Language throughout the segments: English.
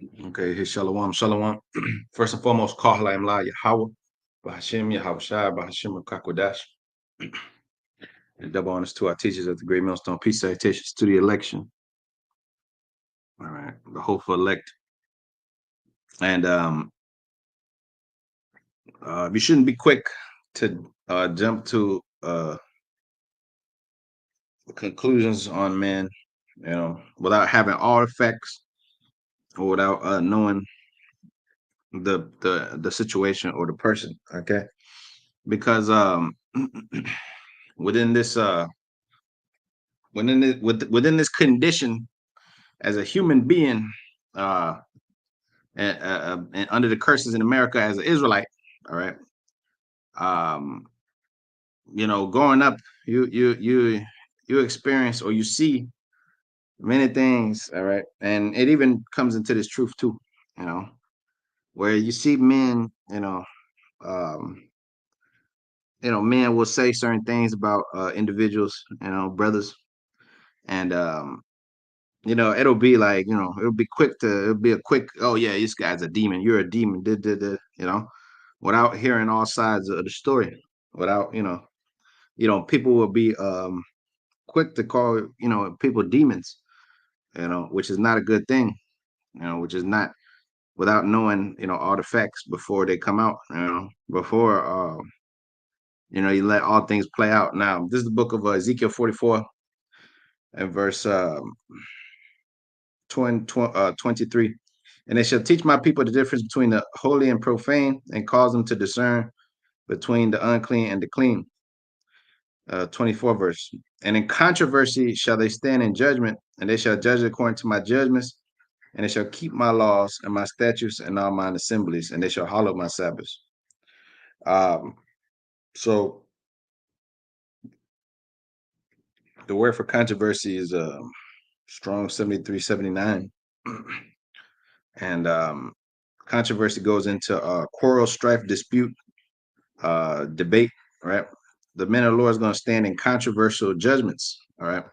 Okay, hey, Shalom, Shalom. First and foremost, call La Yahweh, Bahashim, Yahweh Shai, Bahashim, Kakwadash. And double honors to our teachers at the Great Millstone. Peace salutations to the election. All right, the hopeful elect. And you shouldn't be quick to jump to conclusions on men, without having all the facts or without knowing the situation or the person. Okay, because within this within this condition as a human being, uh, and under the curses in America as an Israelite, all right. Um, growing up, you experience or you see many things, all right, and it even comes into this truth too, you know, where you see men, um, men will say certain things about individuals, brothers, and it'll be like, it'll be a quick, oh yeah, this guy's a demon, you're a demon, without hearing all sides of the story, without, people will be quick to call, people demons, which is not a good thing, which is not without knowing, all the facts before they come out, before, you let all things play out. Now, this is the book of Ezekiel 44 and verse 23. And they shall teach my people the difference between the holy and profane, and cause them to discern between the unclean and the clean. 24 verse. And in controversy shall they stand in judgment, and they shall judge according to my judgments, and they shall keep my laws and my statutes and all mine assemblies, and they shall hallow my Sabbaths. So the word for controversy is strong 7379. And controversy goes into quarrel, strife, dispute, debate, right? The men of the Lord is going to stand in controversial judgments, all right?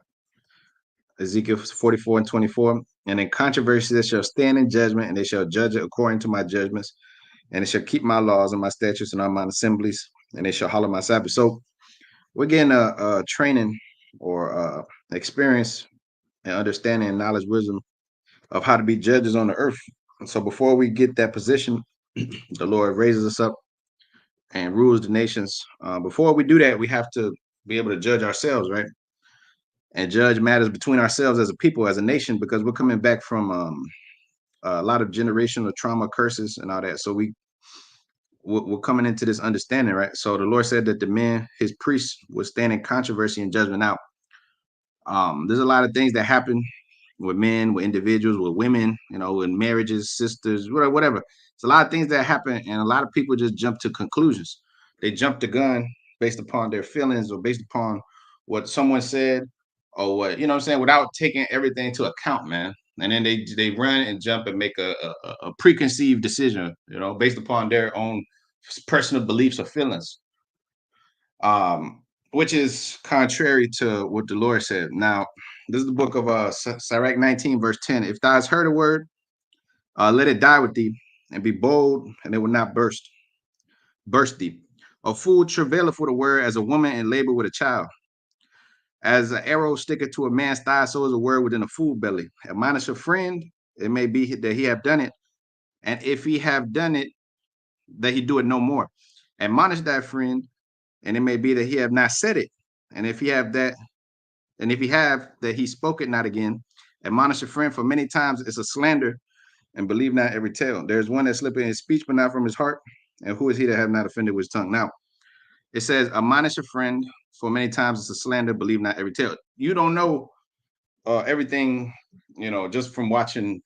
Ezekiel 44 and 24. And in controversy they shall stand in judgment, and they shall judge it according to my judgments, and they shall keep my laws and my statutes and all mine assemblies, and they shall hallow my Sabbath. So we're getting a training or experience and understanding and knowledge, wisdom of how to be judges on the earth. And so before we get that position, the Lord raises us up and rules the nations. Before we do that, we have to be able to judge ourselves, right? And judge matters between ourselves as a people, as a nation, because we're coming back from a lot of generational trauma, curses, and all that. So we're coming into this understanding, right? So the Lord said that the men, his priests, would stand in controversy and judgment out. There's a lot of things that happen with men, with individuals, with women, with marriages, sisters, whatever. It's a lot of things that happen, and a lot of people just jump to conclusions. They jump the gun based upon their feelings or based upon what someone said or what, what I'm saying, without taking everything into account, man. And then they run and jump and make a preconceived decision, based upon their own personal beliefs or feelings, which is contrary to what the Lord said. Now, this is the book of Sirach 19, verse 10. If thou hast heard a word, let it die with thee, and be bold, and it will not burst thee. A fool travaileth with a word, as a woman in labor with a child. As an arrow sticketh to a man's thigh, so is a word within a fool belly. Admonish a friend, it may be that he have done it, and if he have done it, that he do it no more. Admonish that friend, and it may be that he have not said it, and if he have that, and if he have that he spoke it not again. Admonish a friend, for many times it's a slander, and believe not every tale. There's one that slippeth in his speech, but not from his heart. And who is he that have not offended with his tongue? Now, it says, admonish a friend, for many times it's a slander, believe not every tale. You don't know everything, just from watching,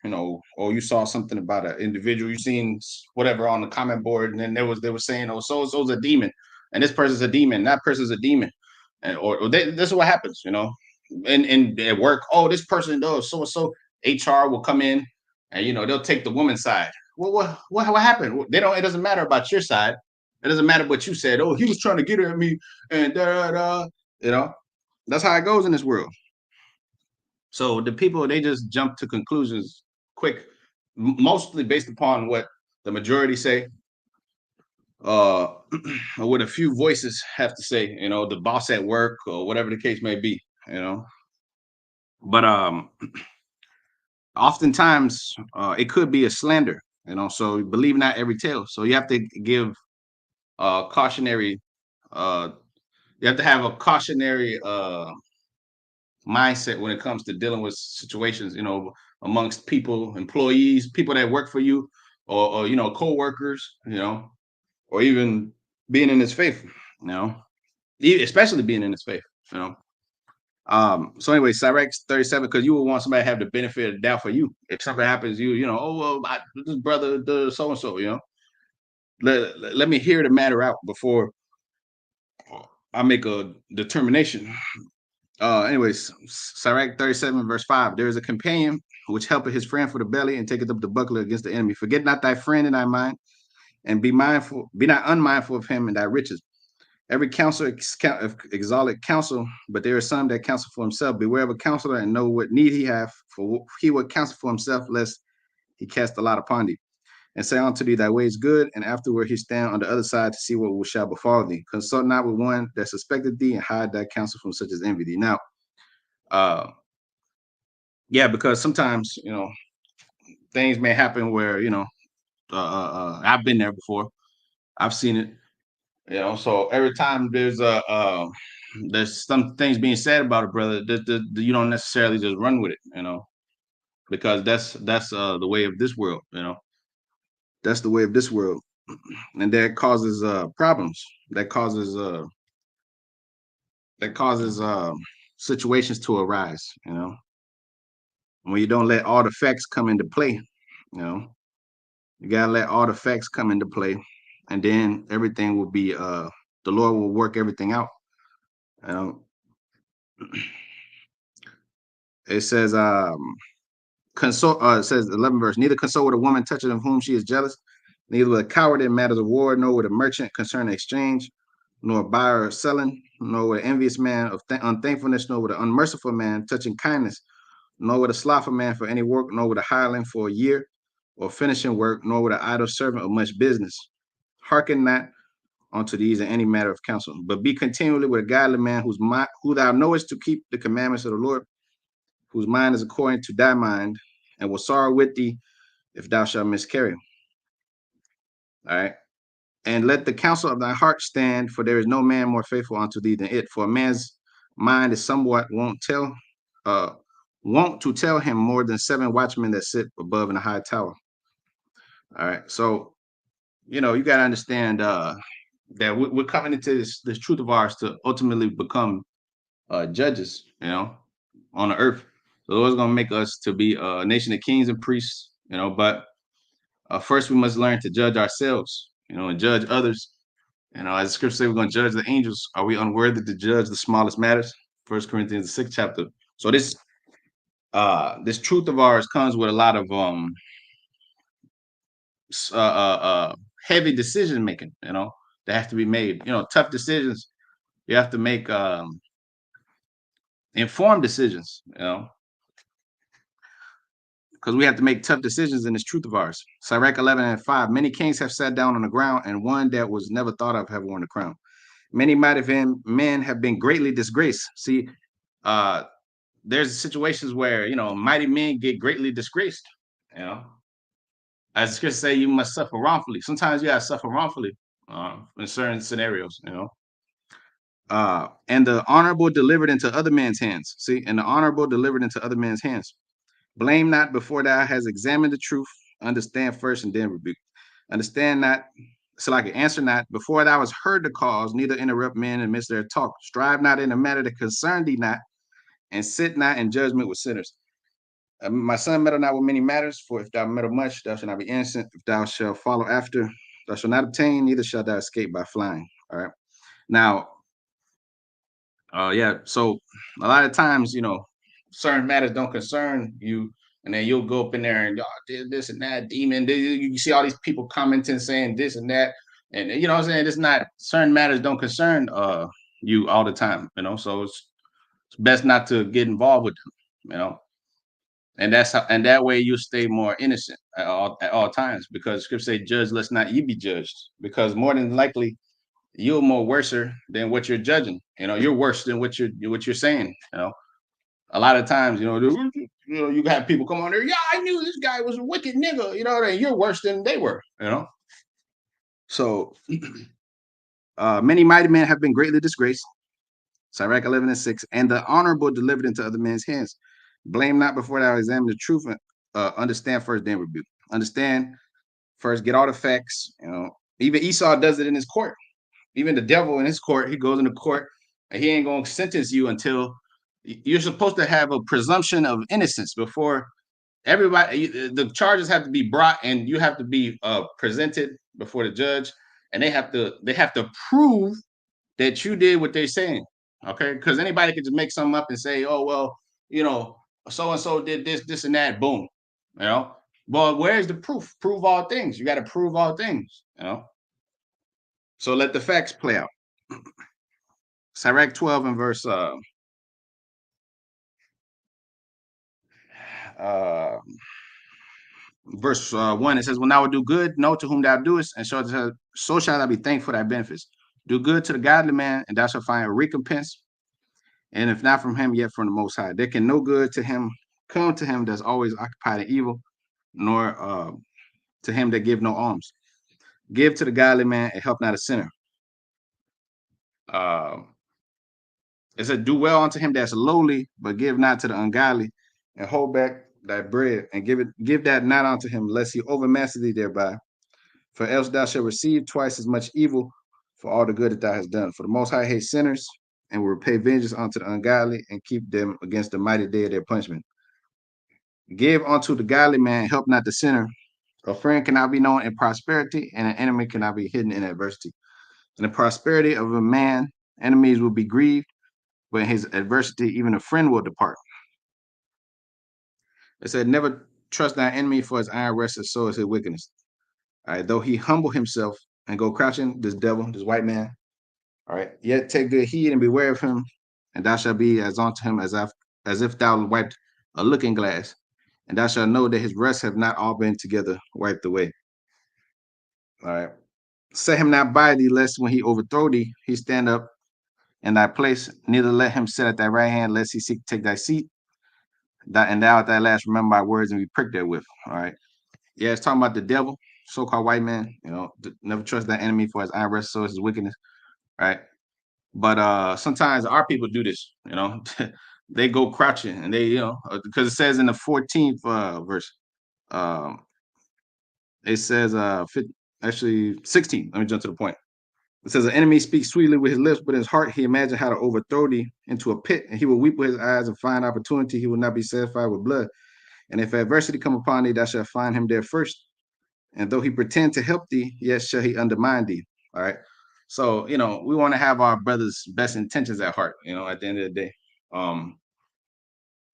or you saw something about an individual, you seen whatever on the comment board, and then they were saying, oh, so-and-so's a demon, and this person's a demon, that person's a demon. And this is what happens, in at work. Oh, this person does so and so. HR will come in, and they'll take the woman's side. Well, what happened? They don't. It doesn't matter about your side. It doesn't matter what you said. Oh, he was trying to get at me, and da da. That's how it goes in this world. So the people, they just jump to conclusions quick, mostly based upon what the majority say, uh, or what a few voices have to say. The boss at work or whatever the case may be. You know, but oftentimes it could be a slander. So believe not every tale. So you have to give cautionary. Uh, you have to have a cautionary mindset when it comes to dealing with situations, amongst people, employees, people that work for you, or co-workers, or even being in this faith, especially being in this faith, you know. So anyway, Cyrex 37, because you would want somebody to have the benefit of the doubt for you. If something happens, oh well, this brother does so and so, let me hear the matter out before I make a determination. Anyways, Sirach 37, verse 5. There is a companion which helpeth his friend for the belly and taketh up the buckler against the enemy. Forget not thy friend in thy mind, and be not unmindful of him in thy riches. Every counselor exalted counsel, but there is some that counsel for himself. Beware of a counselor and know what need he hath, for he will counsel for himself, lest he cast a lot upon thee. And say unto thee, thy way is good, and afterward he stand on the other side to see what shall befall thee. Consult not with one that suspected thee, and hide thy counsel from such as envy thee. Now, uh, yeah, because sometimes things may happen where I've been there before. I've seen it. So every time there's some things being said about a brother, you don't necessarily just run with it, because that's the way of this world. That's the way of this world, and that causes problems. That causes situations to arise. When you don't let all the facts come into play. You gotta let all the facts come into play, and then everything will be the Lord will work everything out. It says consult it says 11 verse, neither consult with a woman touching of whom she is jealous, neither with a coward in matters of war, nor with a merchant concerning exchange, nor a buyer or selling, nor with an envious man of unthankfulness, nor with an unmerciful man touching kindness, nor with a slothful man for any work, nor with a hireling for a year, or finishing work, nor with an idle servant of much business. Hearken not unto these in any matter of counsel, but be continually with a godly man who thou knowest to keep the commandments of the Lord, whose mind is according to thy mind, and will sorrow with thee if thou shalt miscarry. All right. And let the counsel of thy heart stand, for there is no man more faithful unto thee than it. For a man's mind is somewhat wont to tell him more than 7 watchmen that sit above in a high tower. All right. So, you got to understand that we're coming into this truth of ours to ultimately become judges, on the earth. So the Lord's going to make us to be a nation of kings and priests, but first we must learn to judge ourselves, and judge others. As the scripture says, we're going to judge the angels. Are we unworthy to judge the smallest matters? 1 Corinthians, the 6th chapter. So this truth of ours comes with a lot of heavy decision making, that have to be made. Tough decisions. You have to make informed decisions, because we have to make tough decisions in this truth of ours. Sirach 11 and 5. Many kings have sat down on the ground, and one that was never thought of have worn the crown. Many mighty men have been greatly disgraced. See, there's situations where mighty men get greatly disgraced. As the scripture say, you must suffer wrongfully. Sometimes you gotta suffer wrongfully in certain scenarios. And the honorable delivered into other men's hands. See, and the honorable delivered into other men's hands. Blame not before thou hast examined the truth. Understand first and then rebuke. Understand not, so like answer not before thou hast heard the cause, neither interrupt men and miss their talk. Strive not in a matter that concern thee not, and sit not in judgment with sinners. My son, meddle not with many matters, for if thou meddle much, thou shalt not be innocent. If thou shalt follow after, thou shalt not obtain, neither shalt thou escape by flying. All right. Now, yeah, so a lot of times, certain matters don't concern you, and then you'll go up in there and this and that demon. You see all these people commenting saying this and that, and you know what I'm saying. It's not, certain matters don't concern you all the time, so it's best not to get involved with them, And that's how, and that way you stay more innocent at all times, because scripture say, judge, let's not ye be judged, because more than likely you're more worser than what you're judging. You're worse than what you're saying. A lot of times, you have people come on there, yeah, I knew this guy was a wicked nigga, you're worse than they were. So many mighty men have been greatly disgraced. Sirach 11:6, and the honorable delivered into other men's hands. Blame not before thou examine the truth, and understand first, then rebuke. Understand first, get all the facts. Even Esau does it in his court. Even the devil in his court, he goes into court and he ain't gonna sentence you until you're supposed to have a presumption of innocence before everybody. The charges have to be brought and you have to be presented before the judge, and they have to prove that you did what they're saying. Okay, because anybody could just make something up and say, oh well, you know, so and so did this and that, boom. you know well, where's the proof? Prove all things. You got to prove all things. So let the facts play out. Sirach 12 and uh, verse 1, it says, when thou wilt do good, know to whom thou doest, and so shall thou be thankful for thy benefits. Do good to the godly man, and thou shalt find a recompense. And if not from him, yet from the Most High. There can no good to him come to him that's always occupied in evil, nor to him that give no alms. Give to the godly man and help not a sinner. It said, do well unto him that's lowly, but give not to the ungodly, and hold back thy bread, and give that not unto him, lest he overmaster thee thereby. For else thou shalt receive twice as much evil for all the good that thou hast done. For the Most High hates sinners, and will repay vengeance unto the ungodly, and keep them against the mighty day of their punishment. Give unto the godly man, help not the sinner. A friend cannot be known in prosperity, and an enemy cannot be hidden in adversity. In the prosperity of a man, enemies will be grieved, but in his adversity, even a friend will depart. It said, never trust thy enemy, for his iron rests, so is his wickedness. All right, though he humble himself and go crouching, this devil, this white man, all right, yet take good heed and beware of him, and thou shalt be as unto him as if thou wiped a looking glass, and thou shalt know that his rests have not all been together wiped away. All right. Set him not by thee, lest when he overthrow thee, he stand up in thy place. Neither let him sit at thy right hand, lest he seek to take thy seat. And thou at thy last remember my words and be pricked therewith. All right. Yeah, it's talking about the devil, so-called white man. Never trust that enemy, for his iron rests, so is his wickedness. Right. But sometimes our people do this. They go crouching and they, because it says in the 14th verse, it says actually 16. Let me jump to the point. It says, an enemy speaks sweetly with his lips, but in his heart he imagines how to overthrow thee into a pit, and he will weep with his eyes and find opportunity. He will not be satisfied with blood. And if adversity come upon thee, thou shalt find him there first. And though he pretend to help thee, yet shall he undermine thee. All right. So, we want to have our brother's best intentions at heart, at the end of the day.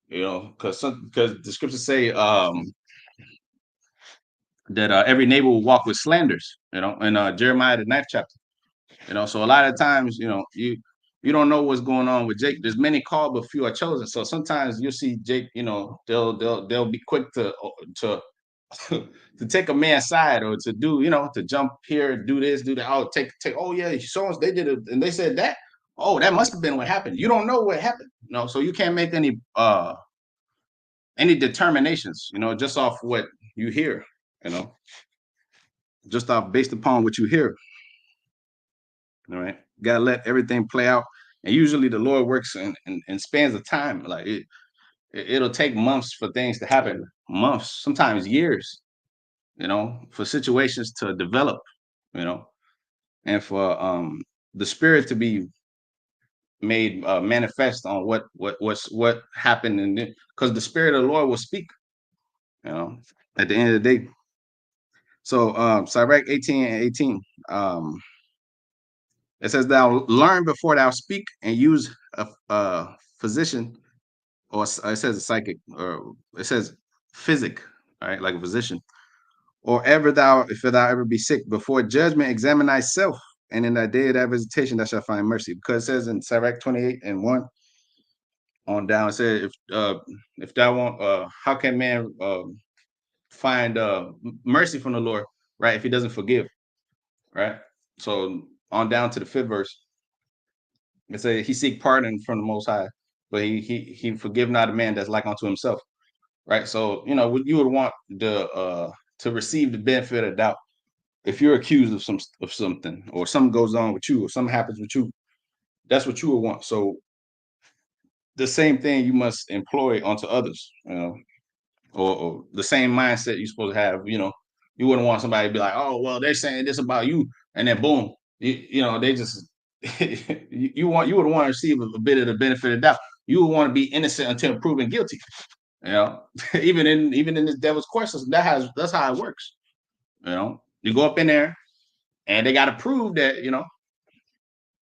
Because the scriptures say that every neighbor will walk with slanders, in Jeremiah, the 9th chapter. So a lot of times, you don't know what's going on with Jake. There's many called, but few are chosen. So sometimes you'll see Jake, they'll be quick to to take a man's side, or to do, to jump here, do this, do that. Oh, take. Oh yeah, so they did it, and they said that. Oh, that must have been what happened. You don't know what happened, so you can't make any determinations, just off what you hear, just off based upon what you hear. All right, gotta let everything play out, and usually the Lord works in spans of time. Like it'll take months for things to happen, months, sometimes years, for situations to develop, and for the spirit to be made manifest on what happened, and because the spirit of the Lord will speak, at the end of the day. So Sirach 18:18. It says, thou learn before thou speak, and use a physician, or it says a psychic, or it says physic, all right, like a physician. Or if thou ever be sick, before judgment, examine thyself, and in thy day of thy visitation thou shalt find mercy. Because it says in Sirach 28:1, on down. It said, if thou want, how can man find mercy from the Lord, right? If he doesn't forgive, right? So on down to the fifth verse, it says he seek pardon from the Most High, but he forgive not a man that's like unto himself, right? So you would want the to receive the benefit of doubt if you're accused of something, or something goes on with you, or something happens with you. That's what you would want. So the same thing you must employ onto others, or the same mindset you're supposed to have. You wouldn't want somebody to be like, oh, well, they're saying this about you, and then boom, they just you would want to receive a bit of the benefit of the doubt. You would want to be innocent until proven guilty. Even in this devil's courses, that's how it works. You go up in there, and they got to prove that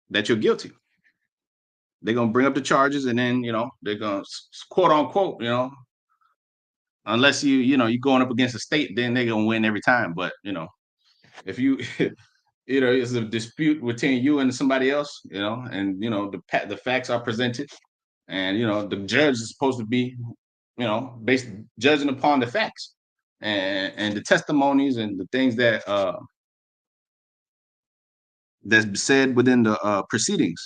that you're guilty. They're gonna bring up the charges, and then they're gonna quote unquote, unless you going up against the state, then they're gonna win every time. But if you it's a dispute between you and somebody else, and the facts are presented, and the judge is supposed to be based judging upon the facts and the testimonies and the things that's said within the proceedings.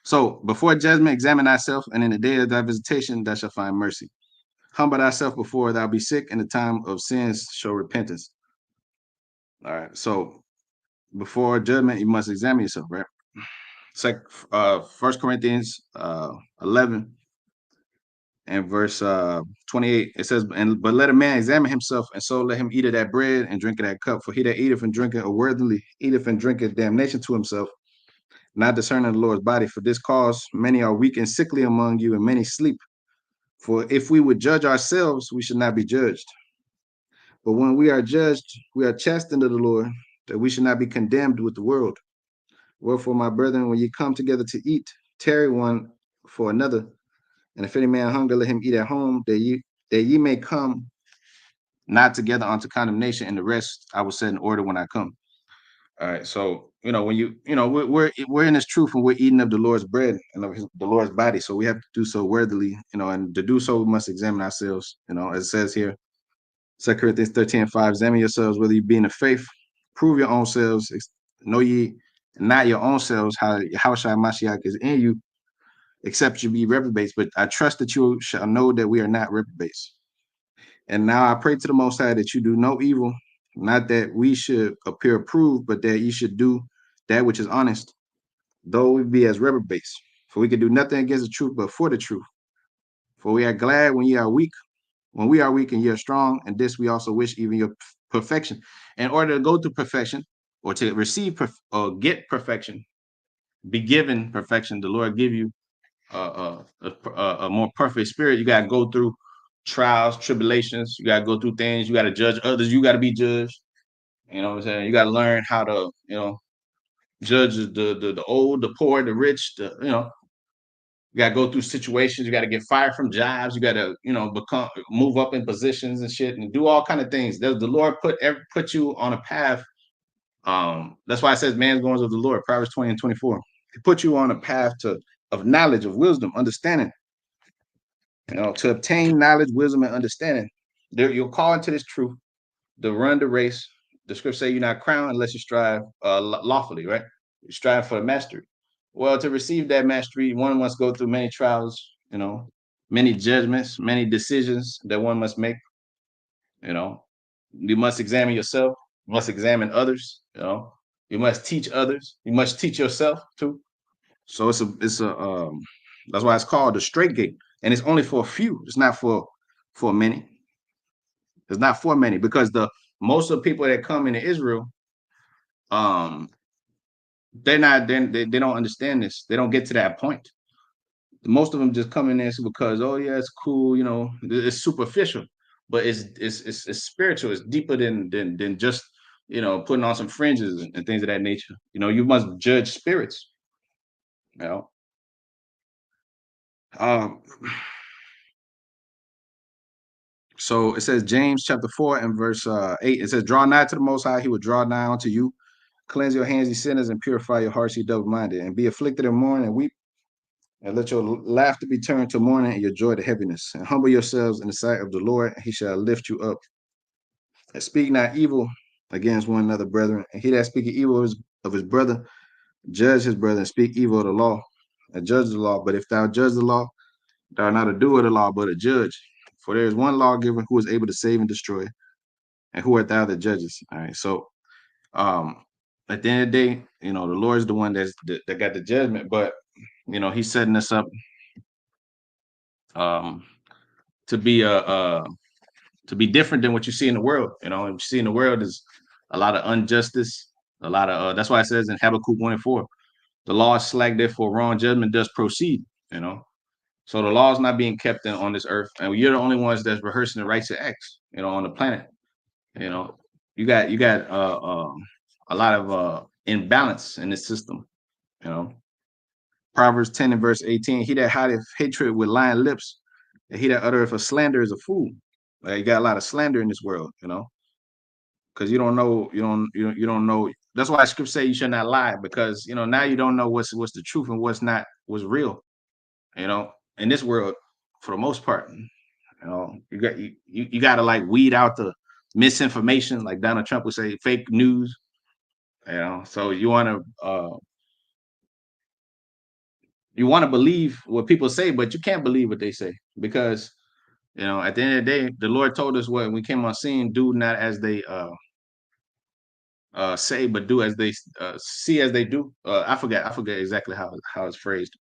So before judgment, examine thyself, and in the day of thy visitation, thou shalt find mercy. Humble thyself before thou be sick, in the time of sins show repentance. All right. So before judgment, you must examine yourself, right? It's like 1 Corinthians 11 and verse 28. It says, but let a man examine himself, and so let him eat of that bread and drink of that cup. For he that eateth and drinketh unworthily eateth and drinketh damnation to himself, not discerning the Lord's body. For this cause many are weak and sickly among you, and many sleep. For if we would judge ourselves, we should not be judged. But when we are judged, we are chastened of the Lord, that we should not be condemned with the world. Wherefore, my brethren, when ye come together to eat, tarry one for another. And if any man hunger, let him eat at home, that ye may come not together unto condemnation, and the rest I will set in order when I come. All right. So when we're in this truth, and we're eating of the Lord's bread and of the Lord's body, so we have to do so worthily, and to do so we must examine ourselves. As it says here, 2 Corinthians 13:5, examine yourselves whether you be in the faith, prove your own selves, know ye not your own selves, how Yahushua Mashiach is in you, except you be reprobates. But I trust that you shall know that we are not reprobates. And now I pray to the Most High that you do no evil, not that we should appear approved, but that you should do that which is honest, though we be as reprobates. For we can do nothing against the truth, but for the truth. For we are glad when ye are weak, when we are weak and ye are strong, and this we also wish, even your perfection. In order to go to perfection, or to receive or get perfection, be given perfection, the Lord give you a more perfect spirit. You got to go through trials, tribulations. You got to go through things. You got to judge others. You got to be judged. You know what I'm saying? You got to learn how to, judge the old, the poor, the rich. You got to go through situations. You got to get fired from jobs. You got to, move up in positions and shit, and do all kind of things. The Lord put you on a path. That's why it says man's goings of the Lord, Proverbs 20 and 24. He put you on a path of knowledge, of wisdom, understanding. To obtain knowledge, wisdom, and understanding. You'll call into this truth to run the race. The scripture say you're not crowned unless you strive lawfully, right? You strive for the mastery. Well, to receive that mastery, one must go through many trials, many judgments, many decisions that one must make. You must examine yourself. You must examine others. You must teach others. You must teach yourself too. So it's a that's why it's called the straight gate, and it's only for a few. It's not for many. It's not for many, because the most of the people that come into Israel, um, they're not. They don't understand this. They don't get to that point. Most of them just come in there because, oh yeah, it's cool. It's superficial, but it's spiritual. It's deeper than just putting on some fringes and things of that nature. You must judge spirits. You know. Um, So it says James chapter 4 and verse 8. It says, draw nigh to the Most High, he will draw nigh unto you. Cleanse your hands, ye sinners, and purify your hearts, ye double-minded. And be afflicted and mourn and weep. And let your laughter be turned to mourning and your joy to heaviness. And humble yourselves in the sight of the Lord, and he shall lift you up. And speak not evil against one another, brethren. And he that speaketh evil of his brother, judge his brother, and speak evil of the law, and judge the law. But if thou judge the law, thou art not a doer of the law, but a judge. For there is one lawgiver who is able to save and destroy. And who art thou that judges? All right. So um at the end of the day, the Lord is the one that got the judgment, but he's setting us up um to be to be different than what you see in the world. What you see in the world is a lot of injustice, a lot of that's why it says in Habakkuk 1:4, the law is slack, therefore wrong judgment does proceed. So the law is not being kept on this earth, and you're the only ones that's rehearsing the righteous acts, on the planet. You got a lot of imbalance in the system. You know, Proverbs 10 and verse 18: He that hideth hatred with lying lips, and he that uttereth a slander is a fool. Like, you got a lot of slander in this world. Because you don't know, you don't know. That's why scripture say you should not lie, because now you don't know what's the truth and what's not, what's real. In this world, for the most part, you got to like weed out the misinformation, like Donald Trump would say, fake news. So you want to believe what people say, but you can't believe what they say, because at the end of the day, the Lord told us what we came on scene: do not as they say, but do as they see as they do. I forget exactly how it's phrased.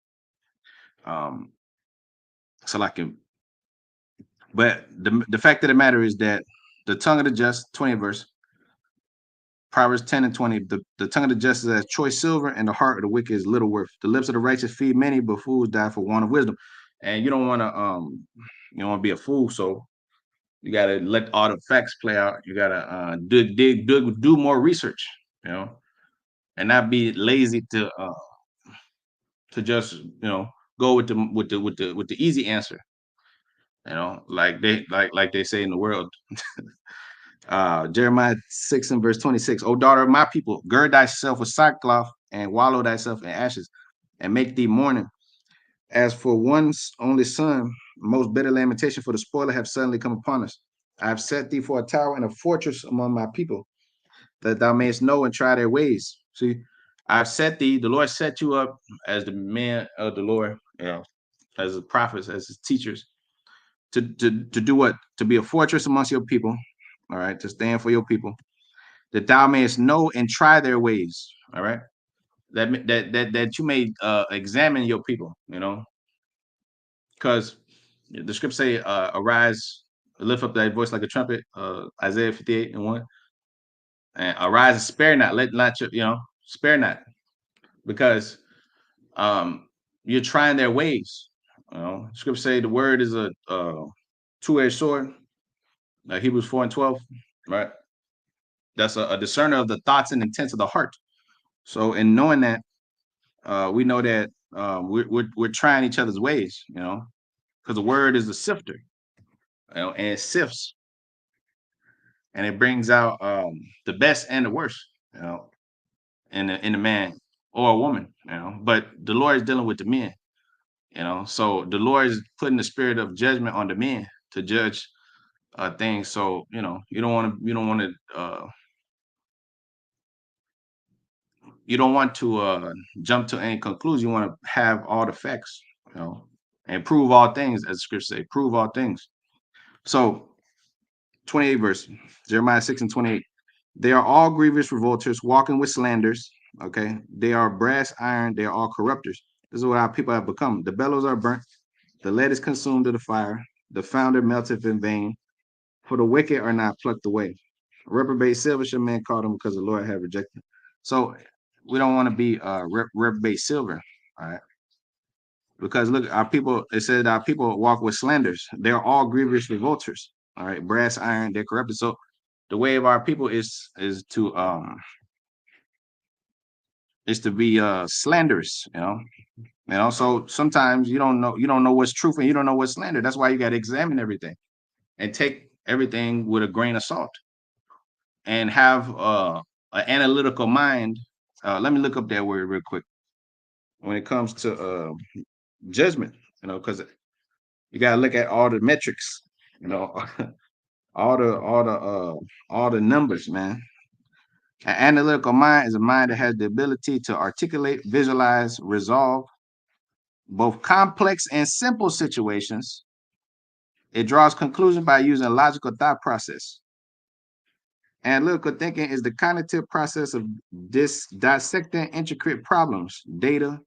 Um, so like, but the fact of the matter is that the tongue of the just, 20th verse, Proverbs 10 and 20, the tongue of the just is as choice silver, and the heart of the wicked is little worth. The lips of the righteous feed many, but fools die for want of wisdom. And you don't want to be a fool, so you got to let all the facts play out. You got to dig, do more research, and not be lazy to just go with the easy answer. Like they say in the world. Jeremiah 6 and verse 26. O daughter of my people, gird thyself with sackcloth and wallow thyself in ashes, and make thee mourning. As for one's only son, most bitter lamentation, for the spoiler have suddenly come upon us. I have set thee for a tower and a fortress among my people, that thou mayest know and try their ways. See, I've set thee, the Lord set you up as the men of the Lord, as the prophets, as his teachers, to do what? To be a fortress amongst your people, all right, to stand for your people, that thou mayest know and try their ways, all right, that you may examine your people, because the scripts say, arise, lift up thy voice like a trumpet, Isaiah 58 and 1, and arise and spare not, let not spare not, because you're trying their ways. Scripture say the word is a two-edged sword, like Hebrews 4 and 12, right? That's a discerner of the thoughts and intents of the heart. So in knowing that, we know that we're trying each other's ways, because the word is a sifter, and it sifts, and it brings out the best and the worst, in a man or a woman, But the Lord is dealing with the men, So the Lord is putting the spirit of judgment on the men to judge things. So you don't want to jump to any conclusion. You want to have all the facts, and prove all things, as the scripture say, prove all things. So 28 verse, Jeremiah 6 and 28. They are all grievous revolters, walking with slanders. Okay. They are brass iron. They are all corrupters. This is what our people have become. The bellows are burnt. The lead is consumed to the fire. The founder melteth in vain. For the wicked are not plucked away. Reprobate silver shall men call them, because the Lord have rejected. So we don't want to be reprobate silver. All right. Because look, our people, it said our people walk with slanders. They're all grievous revolters. All right. Brass iron, they're corrupted. So the way of our people is to be slanderous, And also sometimes you don't know what's truth, and you don't know what's slander. That's why you got to examine everything and take everything with a grain of salt, and have an analytical mind. Let me look up that word real quick. When it comes to judgment, because you gotta look at all the metrics, you know, all the numbers, man. An analytical mind is a mind that has the ability to articulate, visualize, resolve both complex and simple situations. It draws conclusions by using a logical thought process. Analytical thinking is the cognitive process of dissecting intricate problems, data,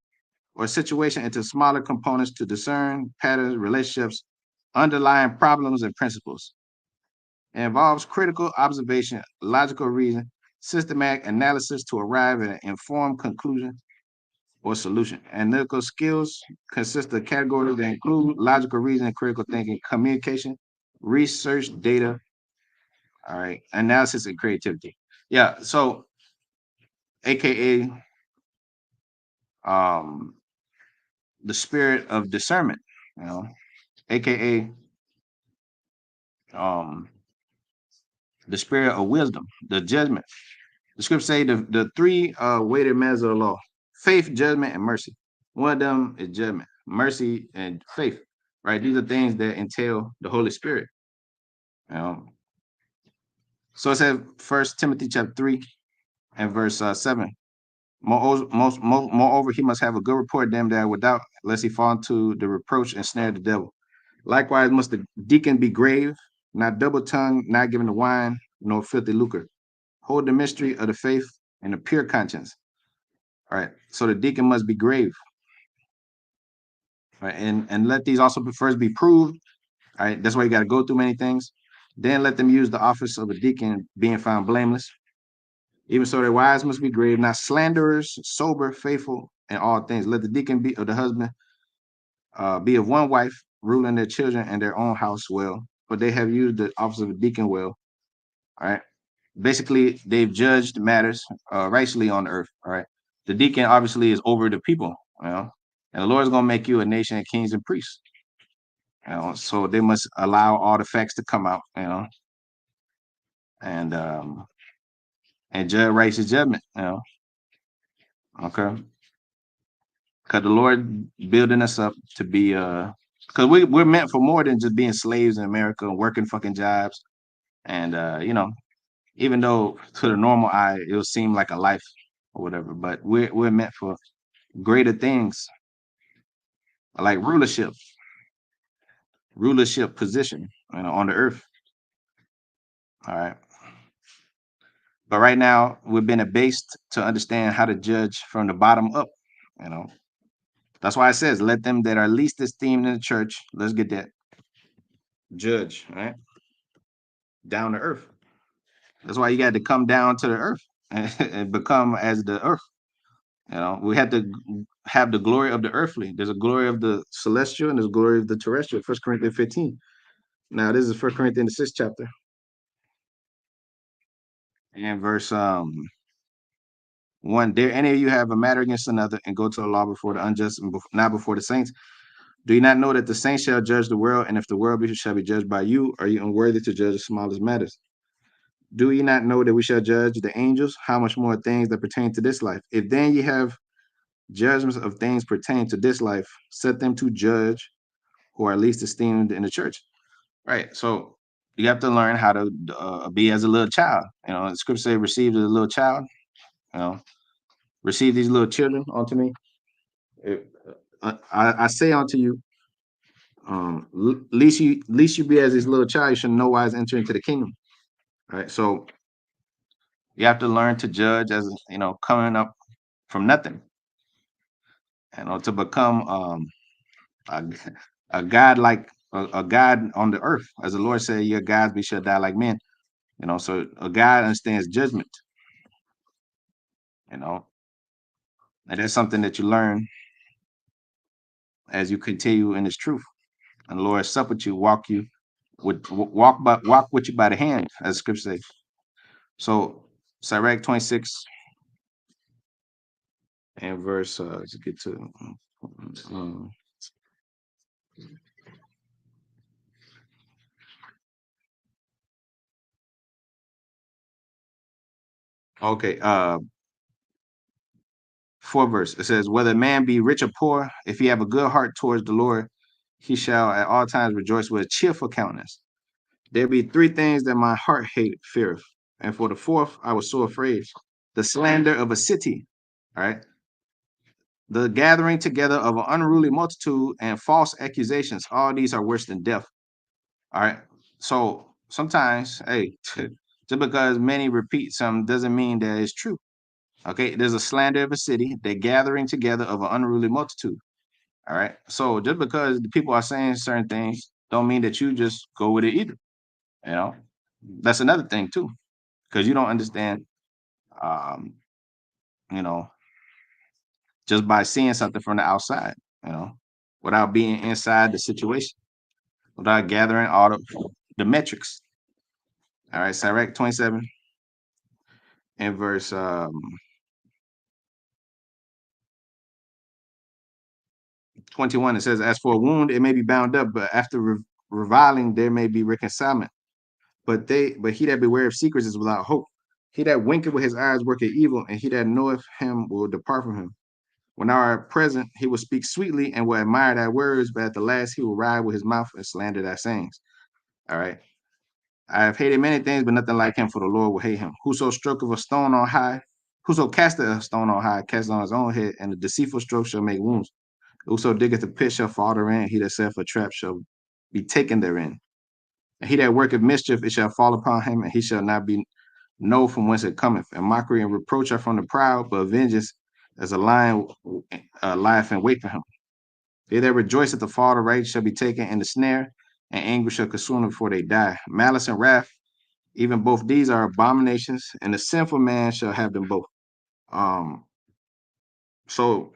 or situation into smaller components to discern patterns, relationships, underlying problems, and principles. It involves critical observation, logical reason, systematic analysis to arrive at an informed conclusion or solution. Analytical skills consist of categories that include logical reasoning, critical thinking, communication, research, data, all right, analysis, and creativity. Yeah, so AKA um the spirit of discernment, you know, AKA um the spirit of wisdom, the judgment. The scripture say the three weighted measures of the law: faith, judgment, and mercy. One of them is judgment, mercy, and faith. Right? These are things that entail the Holy Spirit. You know? So it says First Timothy chapter 3 and verse 7. Moreover, he must have a good report of them that are without, lest he fall into the reproach and snare of the devil. Likewise, must the deacon be grave, not double tongued, not given to wine, nor filthy lucre. Hold the mystery of the faith and a pure conscience. All right. So the deacon must be grave. Right. And let these also first be proved. All right. That's why you got to go through many things. Then let them use the office of a deacon, being found blameless. Even so, their wives must be grave, not slanderers, sober, faithful in all things. Let the deacon be of the husband be of one wife, ruling their children and their own house well. For they have used the office of a deacon well. All right. Basically, they've judged matters rightly on the earth. All right. The deacon obviously is over the people, and the Lord is going to make you a nation of kings and priests. So they must allow all the facts to come out, and judge righteous judgment, okay, because the Lord building us up to be because we're meant for more than just being slaves in America and working fucking jobs, and even though to the normal eye it'll seem like a life or whatever, but we're meant for greater things like rulership position, on the earth. All right. But right now, we've been abased to understand how to judge from the bottom up. You know, that's why it says, "Let them that are least esteemed in the church, let's get that judge, right, down to earth." That's why you got to come down to the earth and become as the earth. We had to have the glory of the earthly. There's a glory of the celestial and there's a glory of the terrestrial. 1 Corinthians 15. Now this is 1 Corinthians 6th chapter and verse 1. Dare any of you have a matter against another and go to the law before the unjust and not before the saints? Do you not know that the saints shall judge the world, and if the world shall be judged by you, are you unworthy to judge the smallest matters? Do ye not know that we shall judge the angels? How much more things that pertain to this life? If then ye have judgments of things pertaining to this life, set them to judge who are least esteemed in the church. Right. So you have to learn how to be as a little child. The scripture says, "Receive as a little child." You know, receive these little children unto me. I say unto you, least you be as this little child, you should no wise enter into the kingdom. Right. So you have to learn to judge as coming up from nothing, to become a, a god like a god on the earth, as the Lord said, "Your gods be shall die like men." So a God understands judgment. You know, and that's something that you learn as you continue in His truth. And the Lord sup with you, walk with you by the hand, as the scripture says. So Sirach 26 and verse let's get to um, okay, 4th verse. It says, "Whether a man be rich or poor, if he have a good heart towards the Lord, he shall at all times rejoice with a cheerful countenance. There be 3 things that my heart hate feareth, and for the 4th I was so afraid: the slander of a city, all right, the gathering together of an unruly multitude, and false accusations. All these are worse than death." All right. So sometimes, hey, just because many repeat something doesn't mean that it's true. Okay. There's a slander of a city, the gathering together of an unruly multitude. All right. So just because the people are saying certain things don't mean that you just go with it either. You know, that's another thing too, because you don't understand, um, you know, just by seeing something from the outside, you know, without being inside the situation, without gathering all the metrics. All right. Sirach 27 and verse 21, it says, "As for a wound, it may be bound up, but after reviling, there may be reconcilement. But he that beware of secrets is without hope. He that winketh with his eyes worketh evil, and he that knoweth him will depart from him. When thou art present, he will speak sweetly and will admire thy words, but at the last he will ride with his mouth and slander thy sayings." All right. "I have hated many things, but nothing like him, for the Lord will hate him. Whoso stroketh a stone on high, whoso casteth a stone on high, casteth on his own head, and a deceitful stroke shall make wounds. Whoso diggeth a pit shall fall therein. He that setteth a trap shall be taken therein. And he that worketh mischief, it shall fall upon him, and he shall not be know from whence it cometh. And mockery and reproach are from the proud, but vengeance as a lion lieth in wait for him. They that rejoice at the fall of the right shall be taken in the snare, and anger shall consume them before they die. Malice and wrath, even both these are abominations, and the sinful man shall have them both. Um, so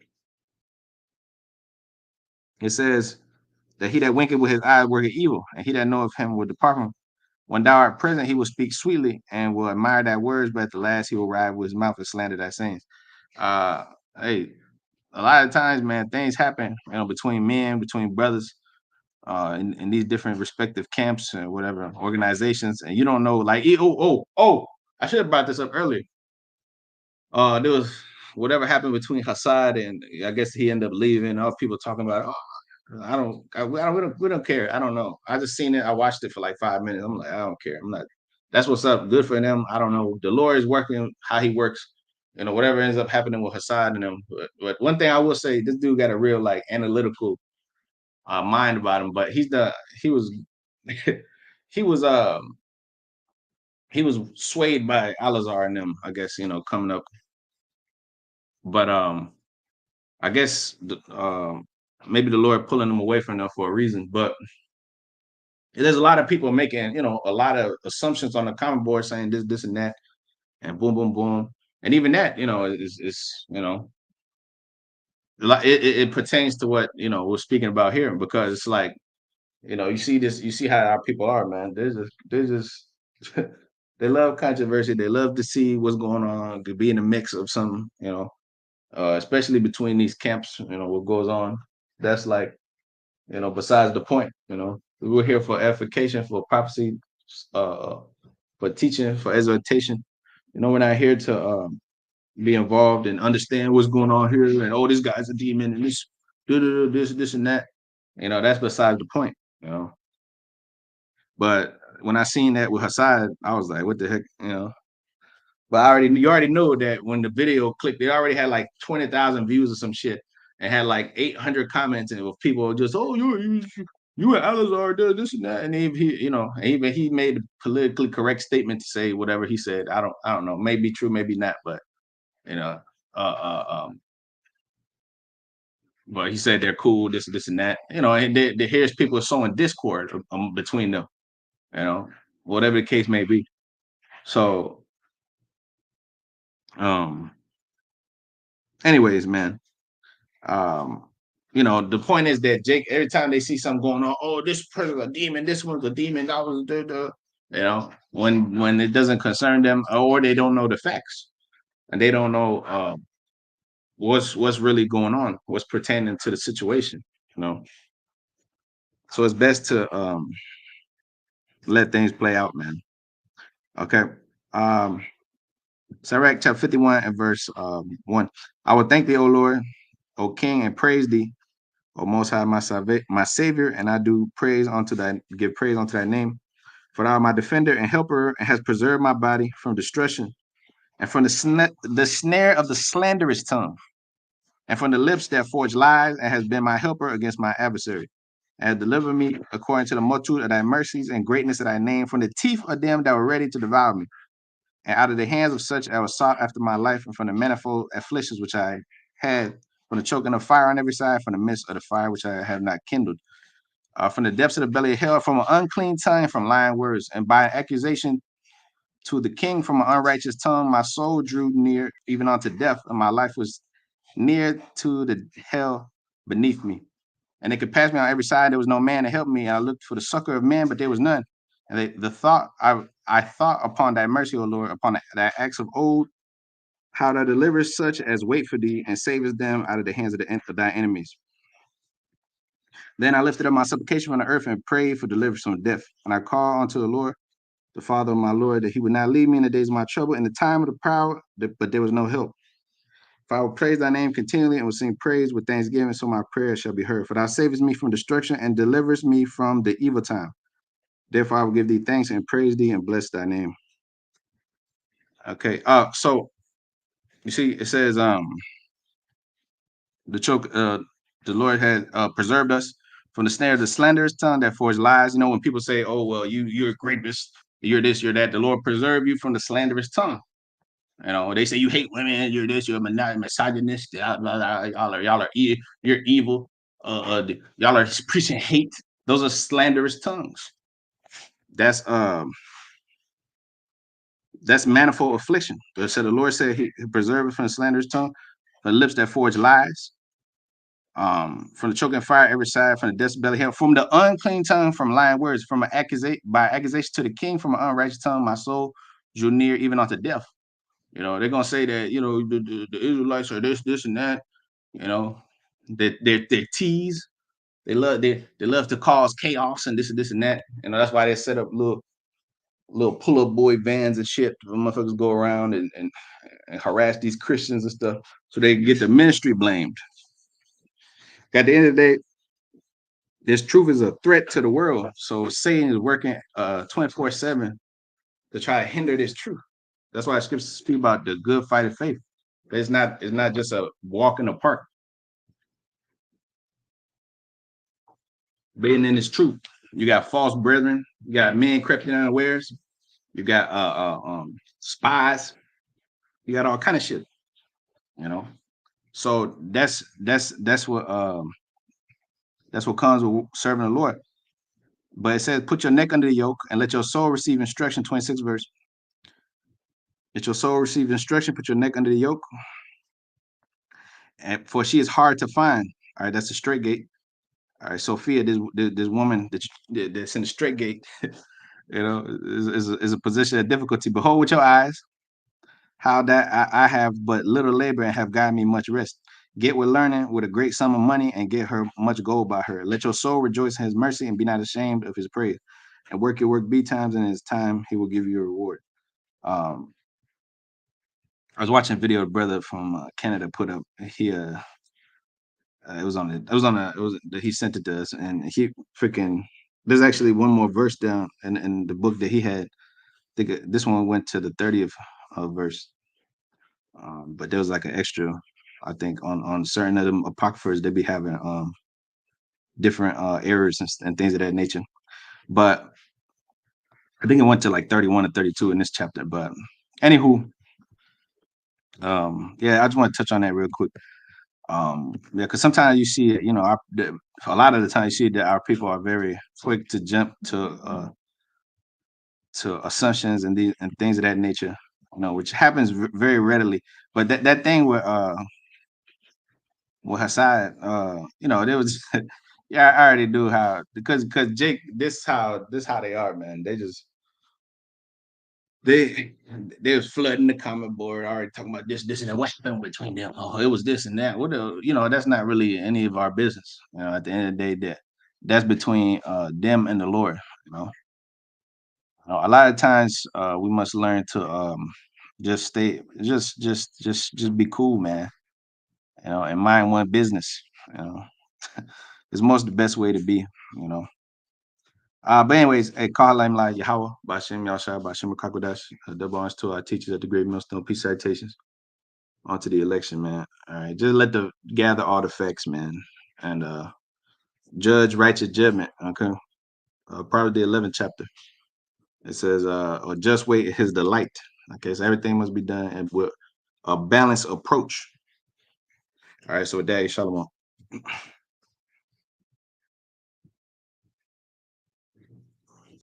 it says that he that winketh with his eyes worketh evil, and he that knoweth him will depart from him. When thou art present, he will speak sweetly and will admire thy words, but at the last he will ride with his mouth and slander thy sayings. Uh, hey, a lot of times, man, things happen, between men, between brothers, in these different respective camps and whatever organizations, and you don't know, like, I should have brought this up earlier. There was whatever happened between Hassad and I guess he ended up leaving. All people talking about, we don't care. I don't know. I just seen it. I watched it for like 5 minutes. I'm like, I don't care. I'm not. That's what's up. Good for them. I don't know. The Lord is working how He works. Whatever ends up happening with Hassad and them. But one thing I will say, this dude got a real like analytical mind about him. But he was he was he was swayed by Alazar and them. I guess coming up. But I guess maybe the Lord pulling them away from them for a reason. But there's a lot of people making, a lot of assumptions on the comment board saying this, and that, and boom, boom, boom. And even that, is it pertains to what, we're speaking about here, because it's like, you see this, you see how our people are, man. There's just they love controversy. They love to see what's going on, to be in the mix of something, especially between these camps, what goes on. That's like, besides the point, we're here for edification, for prophecy, uh, for teaching, for exhortation. We're not here to be involved and understand what's going on here, and this guy's a demon and this and that. That's besides the point. But when I seen that with Hassad, I was like, what the heck. But you already know that when the video clicked, they already had like 20,000 views or some shit, and had like 800 comments, and with people just, oh, you and Alazar this and that, and even he made a politically correct statement to say whatever he said. I don't know, maybe true, maybe not, but you know, uh, uh, um, but he said they're cool, this and that, and here's people sowing discord between them, you know, whatever the case may be. So, um, anyways, man. Um, the point is that Jake, every time they see something going on, oh, this person's a demon, this one's a demon, that was when it doesn't concern them, or they don't know the facts, and they don't know what's really going on, what's pertaining to the situation, you know. So it's best to let things play out, man. Okay. Um, Sirach chapter 51 and verse 1. I will thank thee, O Lord, O King, and praise thee, O Most High, my Savior, and I do give praise unto thy name. For thou art my defender and helper, and hast preserved my body from destruction, and from the snare of the slanderous tongue, and from the lips that forge lies, and has been my helper against my adversary. And has delivered me according to the multitude of thy mercies and greatness of thy name, from the teeth of them that were ready to devour me, and out of the hands of such I was sought after my life, and from the manifold afflictions which I had, from the choking of fire on every side, from the midst of the fire which I have not kindled, from the depths of the belly of hell, from an unclean tongue, from lying words, and by accusation to the king from an unrighteous tongue, my soul drew near even unto death, and my life was near to the hell beneath me. And they could pass me on every side. There was no man to help me. And I looked for the succor of men, but there was none. And I thought upon thy mercy, O Lord, upon thy acts of old, how thou deliverest such as wait for thee, and savest them out of the hands of thy enemies. Then I lifted up my supplication from the earth and prayed for deliverance from death. And I called unto the Lord, the Father of my Lord, that he would not leave me in the days of my trouble, in the time of the proud, but there was no help. If I will praise thy name continually and will sing praise with thanksgiving, so my prayer shall be heard. For thou savest me from destruction and deliverest me from the evil time. Therefore I will give thee thanks and praise thee and bless thy name. Okay. So you see, it says the choke the Lord had preserved us from the snare of the slanderous tongue that forged lies. You know, when people say, "Oh, well, you're a rapist, you're this, you're that," the Lord preserve you from the slanderous tongue. You know, they say you hate women, you're this, you're a misogynist, you're evil, y'all are preaching hate. Those are slanderous tongues. That's um that's manifold affliction. So the Lord said he preserved us from the slanderous tongue, from the lips that forge lies, from the choking fire every side, from the depths of belly hell, from the unclean tongue, from lying words, from an accusation by accusation to the king, from an unrighteous tongue, my soul drew near even unto death. You know, they're gonna say that, you know, the Israelites are this, and that, you know, that they're tease. They love to cause chaos and this and that. You know, that's why they set up little pull-up boy bands and shit. Motherfuckers go around and harass these Christians and stuff so they can get the ministry blamed. At the end of the day, this truth is a threat to the world. So Satan is working 24/7 to try to hinder this truth. That's why scriptures speak about the good fight of faith. It's not just a walk in the park. Being in this truth. You got false brethren, you got men crept in unawares, you got spies, you got all kind of shit, you know. So that's what comes with serving the Lord. But it says, put your neck under the yoke and let your soul receive instruction. 26 verse. Let your soul receive instruction, put your neck under the yoke. And for she is hard to find. All right, that's the straight gate. All right, Sophia, this woman that's in the straight gate, you know, is a position of difficulty. Behold with your eyes how that I have but little labor and have gotten me much rest. Get with learning with a great sum of money and get her much gold by her. Let your soul rejoice in his mercy and be not ashamed of his praise. And work your work betimes, and in his time he will give you a reward. Um, I was watching a video a brother from Canada put up. He sent it to us, and he freaking. There's actually one more verse down in the book that he had. I think this one went to the 30th verse. But there was like an extra, I think, on certain of them apocryphers they be having different errors and things of that nature. But I think it went to like 31 or 32 in this chapter. But anywho, yeah, I just want to touch on that real quick. Yeah, because sometimes you see it, you know, a lot of the time you see that our people are very quick to jump to assumptions and these and things of that nature, you know, which happens very readily. But that thing with Hassad, you know, there was yeah, I already do how because Jake, this how they are, man. They they was flooding the comment board, already talking about this, and what happened between them. Oh, it was this and that. What the, you know, that's not really any of our business. You know, at the end of the day, that's between them and the Lord. You know, a lot of times we must learn to Just stay, just be cool, man. You know, and mind one business. You know, it's most the best way to be. You know. But anyways, hey, Kahalaim La Yahweh, Bashem Yashai, Bashem Kakodash, double honors to our teachers at the Great Millstone. Peace citations. On to the election, man. All right, just let the gather all the facts, man, and judge righteous judgment. Okay, probably the 11th chapter. It says, "A just way is delight." Okay, so everything must be done and with a balanced approach. All right, so with that, Shalom.